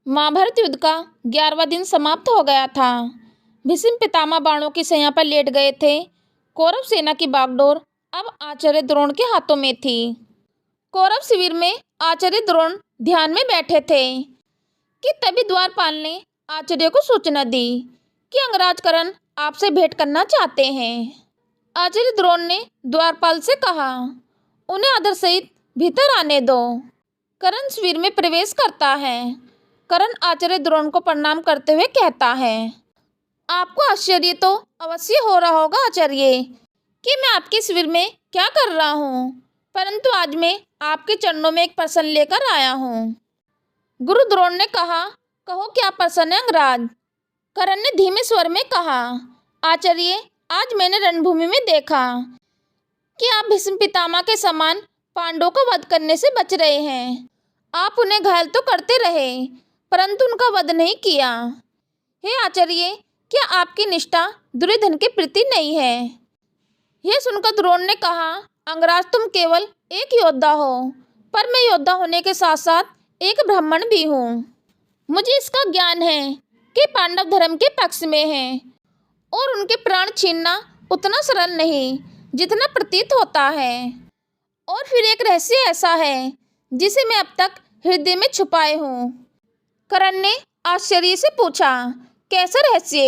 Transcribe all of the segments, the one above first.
महाभारत युद्ध का 11वां दिन समाप्त हो गया था। भीष्म पितामह बाणों की सैया पर लेट गए थे। कौरव सेना की बागडोर अब आचार्य द्रोण के हाथों में थी। कौरव शिविर में आचार्य द्रोण ध्यान में बैठे थे कि तभी द्वारपाल ने आचार्य को सूचना दी कि अंगराज कर्ण आपसे भेंट करना चाहते हैं। आचार्य द्रोण ने द्वारपाल से कहा, उन्हें आदर सहित भीतर आने दो। कर्ण शिविर में प्रवेश करता है। कर्ण आचार्य द्रोण को प्रणाम करते हुए कहता है, आपको आश्चर्य तो अवश्य हो रहा होगा आचार्य कि मैं आपके शिविर में क्या कर रहा हूँ, परंतु आज मैं आपके चरणों में एक प्रश्न लेकर आया हूँ। गुरु द्रोण ने कहा, कहो क्या प्रश्न है अंगराज। कर्ण ने धीमे स्वर में कहा, आचार्य आज मैंने रणभूमि में देखा कि आप भीष्म पितामह के समान पांडवों को वध करने से बच रहे हैं। आप उन्हें घायल तो करते रहे परंतु उनका वध नहीं किया। हे आचार्य, क्या आपकी निष्ठा दुर्योधन के प्रति नहीं है। यह सुनकर द्रोण ने कहा, अंगराज तुम केवल एक योद्धा हो, पर मैं योद्धा होने के साथ साथ एक ब्राह्मण भी हूँ। मुझे इसका ज्ञान है कि पांडव धर्म के पक्ष में हैं और उनके प्राण छीनना उतना सरल नहीं जितना प्रतीत होता है। और फिर एक रहस्य ऐसा है जिसे मैं अब तक हृदय में छुपाए हूँ। कर्ण ने आश्चर्य से पूछा, कैसा रहस्य।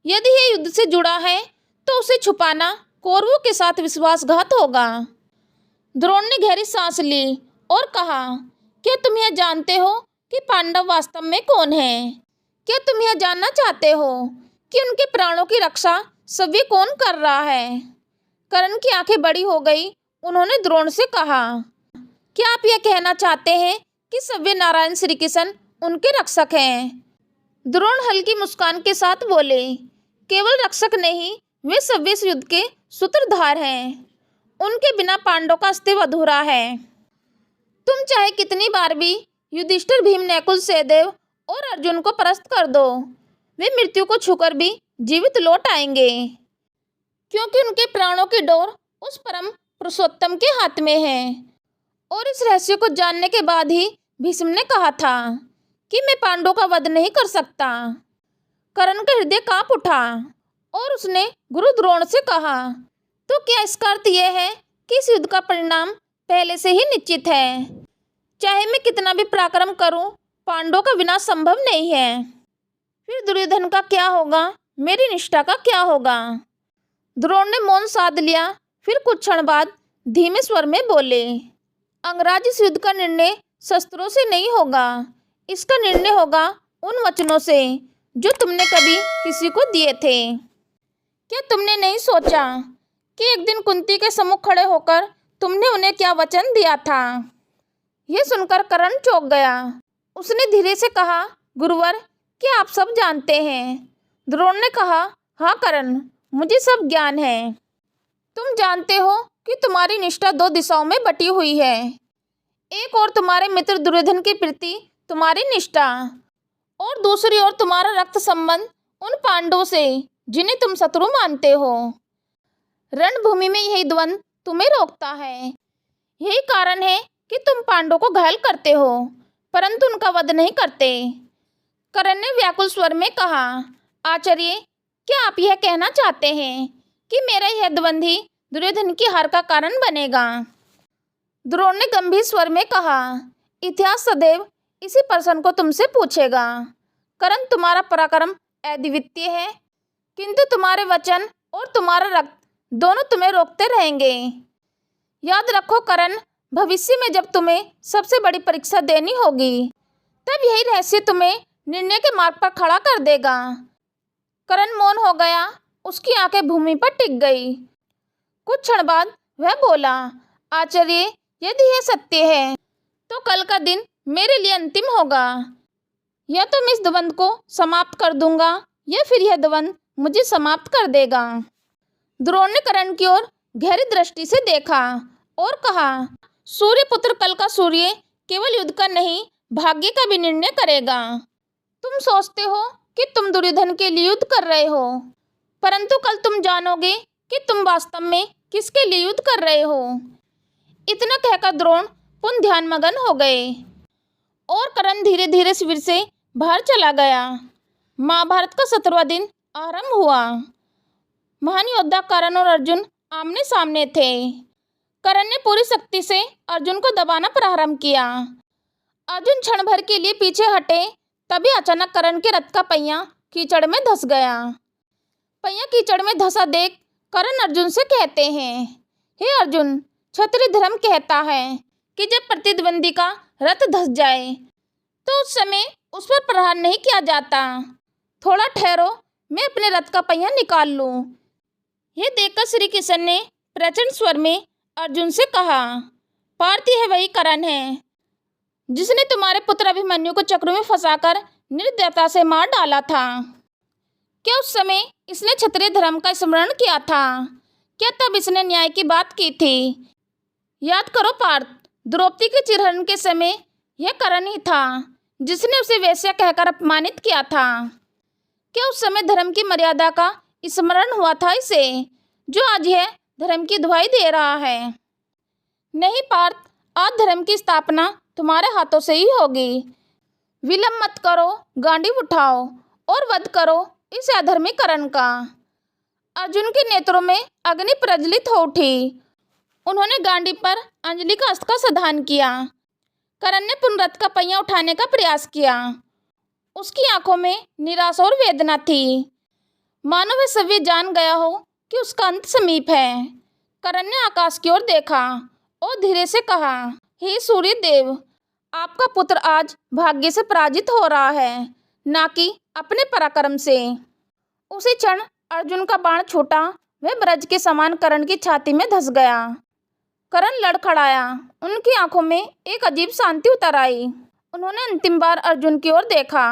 यदि यह युद्ध से जुड़ा है तो उसे छुपाना कौरवों के साथ विश्वासघात होगा। द्रोण ने गहरी सांस ली और कहा, क्या तुम यह जानते हो कि पांडव वास्तव में कौन है। क्या तुम यह जानना चाहते हो कि उनके प्राणों की रक्षा सभी कौन कर रहा है। कर्ण की आंखें बड़ी हो गई। उन्होंने द्रोण से कहा, क्या आप यह कहना चाहते हैं कि सव्य नारायण श्री कृष्ण उनके रक्षक हैं। द्रोण हल्की मुस्कान के साथ बोले, केवल रक्षक नहीं, वे सव्य इस युद्ध के सूत्रधार हैं। उनके बिना पांडवों का अस्तित्व अधूरा है। तुम चाहे कितनी बार भी युधिष्ठिर, भीम, नकुल, सहदेव और अर्जुन को परास्त कर दो, वे मृत्यु को छूकर भी जीवित लौट आएंगे, क्योंकि उनके प्राणों की डोर उस परम पुरुषोत्तम के हाथ में है। और इस रहस्य को जानने के बाद ही भीष्म ने कहा था कि मैं पांडवों का वध नहीं कर सकता। कर्ण का हृदय कांप उठा और उसने गुरु द्रोण से कहा, तो क्या इसका अर्थ यह है कि इस युद्ध का परिणाम पहले से ही निश्चित है। चाहे मैं कितना भी पराक्रम करूं, पांडवों का विनाश संभव नहीं है। फिर दुर्योधन का क्या होगा, मेरी निष्ठा का क्या होगा। द्रोण ने मौन साध लिया। फिर कुछ क्षण बाद धीमे स्वर में बोले, अंगराज, इस युद्ध का निर्णय शस्त्रों से नहीं होगा। इसका निर्णय होगा उन वचनों से जो तुमने कभी किसी को दिए थे। क्या तुमने नहीं सोचा कि एक दिन कुंती के सम्मुख खड़े होकर तुमने उन्हें क्या वचन दिया था। यह सुनकर कर्ण चौंक गया। उसने धीरे से कहा, गुरुवर, क्या आप सब जानते हैं। द्रोण ने कहा, हाँ कर्ण, मुझे सब ज्ञान है। तुम जानते हो कि तुम्हारी निष्ठा दो दिशाओं में बटी हुई है। एक ओर तुम्हारे मित्र दुर्योधन के प्रति तुम्हारी निष्ठा, और दूसरी ओर तुम्हारा रक्त संबंध उन पांडवों से जिन्हें तुम शत्रु मानते हो। रणभूमि में यही द्वंद्व तुम्हें रोकता है। यही कारण है कि तुम पांडवों को घायल करते हो परंतु उनका वध नहीं करते। कर्ण ने व्याकुल स्वर में कहा, आचार्य, क्या आप यह कहना चाहते हैं कि मेरा यह द्वंद्व ही दुर्योधन की हार का कारण बनेगा। द्रोण ने गंभीर स्वर में कहा, इतिहास सदैव इसी प्रश्न को तुमसे पूछेगा। कर्ण, तुम्हारा पराक्रम अद्वितीय है, किंतु तुम्हारे वचन और तुम्हारा रक्त दोनों तुम्हें रोकते रहेंगे। याद रखो कर्ण, भविष्य में जब तुम्हें सबसे बड़ी परीक्षा देनी होगी, तब यही रहस्य तुम्हें निर्णय के मार्ग पर खड़ा कर देगा। कर्ण मौन हो गया। उसकी आंखें भूमि पर टिक गई। कुछ क्षण बाद वह बोला, आचार्य, यदि यह सत्य है तो कल का दिन मेरे लिए अंतिम होगा। या तो मैं इस द्वंद्व को समाप्त कर दूंगा या फिर यह द्वंद्व मुझे समाप्त कर देगा। द्रोण ने कर्ण की ओर गहरी दृष्टि से देखा और कहा, सूर्यपुत्र, कल का सूर्य केवल युद्ध का नहीं, भाग्य का भी निर्णय करेगा। तुम सोचते हो कि तुम दुर्योधन के लिए युद्ध कर रहे हो, परंतु कल तुम जानोगे कि तुम वास्तव में किसके लिए युद्ध कर रहे हो। इतना कहकर द्रोण पुनः ध्यानमग्न हो गए। और करण धीरे धीरे शिविर से बाहर चला गया। महाभारत का 17वां दिन आरंभ हुआ। महान योद्धा करण और अर्जुन आमने सामने थे। करण ने पूरी शक्ति से अर्जुन को दबाना प्रारंभ किया। अर्जुन क्षण भर के लिए पीछे हटे, तभी अचानक करण के रथ का पहिया कीचड़ में धंस गया। पहिया कीचड़ में धंसा देख करण अर्जुन से कहते हैं, हे अर्जुन, क्षत्रिय धर्म कहता है कि जब प्रतिद्वंदी का रथ धंस जाए तो उस समय उस पर प्रहार नहीं किया जाता। थोड़ा ठहरो, मैं अपने रथ का पहिया निकाल लूं। यह देखकर श्री कृष्ण ने प्रचंड स्वर में अर्जुन से कहा, पार्थी है वही करण है जिसने तुम्हारे पुत्र अभिमन्यु को चक्र में फंसाकर निर्दयता से मार डाला था। क्या उस समय इसने क्षत्रिय धर्म का स्मरण किया था? क्या तब इसने न्याय की बात की थी? याद करो पार्थ, द्रौपदी के चिरहरण के समय यह करण ही था जिसने उसे वेश्या कहकर अपमानित किया था। क्या उस समय धर्म की मर्यादा का स्मरण हुआ था इसे, जो आज यह धर्म की दुहाई दे रहा है? नहीं पार्थ, आज धर्म की स्थापना तुम्हारे हाथों से ही होगी। विलंब मत करो, गांडीव उठाओ और वध करो इस अधर्मी करण का। अर्जुन के नेत्रों में अग्नि प्रज्वलित हो उठी। उन्होंने गांडीव पर अंजलि का अस्त्र का संधान किया। करण ने पुनः रथ का पहिया उठाने का प्रयास किया। उसकी आंखों में निराशा और वेदना थी, मानो वह सभी जान गया हो कि उसका अंत समीप है। करण ने आकाश की ओर देखा और धीरे से कहा, हे सूर्य देव, आपका पुत्र आज भाग्य से पराजित हो रहा है, ना कि अपने पराक्रम से। उसी क्षण अर्जुन का बाण छूटा, वह ब्रज के समान करण की छाती में धंस गया। करण लड़खड़ाया, उनकी आंखों में एक अजीब शांति उतर आई। उन्होंने अंतिम बार अर्जुन की ओर देखा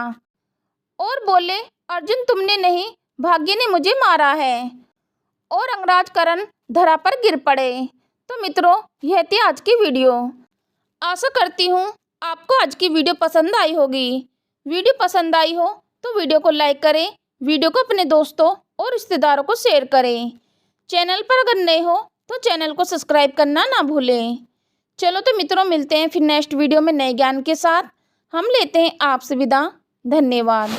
और बोले, अर्जुन तुमने नहीं, भाग्य ने मुझे मारा है। और अंगराज करण धरा पर गिर पड़े। तो मित्रों, यह थी आज की वीडियो। आशा करती हूँ आपको आज की वीडियो पसंद आई होगी। वीडियो पसंद आई हो तो वीडियो को लाइक करें, वीडियो को अपने दोस्तों और रिश्तेदारों को शेयर करें। चैनल पर अगर नए हो तो चैनल को सब्सक्राइब करना ना भूलें। चलो तो मित्रों, मिलते हैं फिर नेक्स्ट वीडियो में नए ज्ञान के साथ। हम लेते हैं आपसे विदा। धन्यवाद।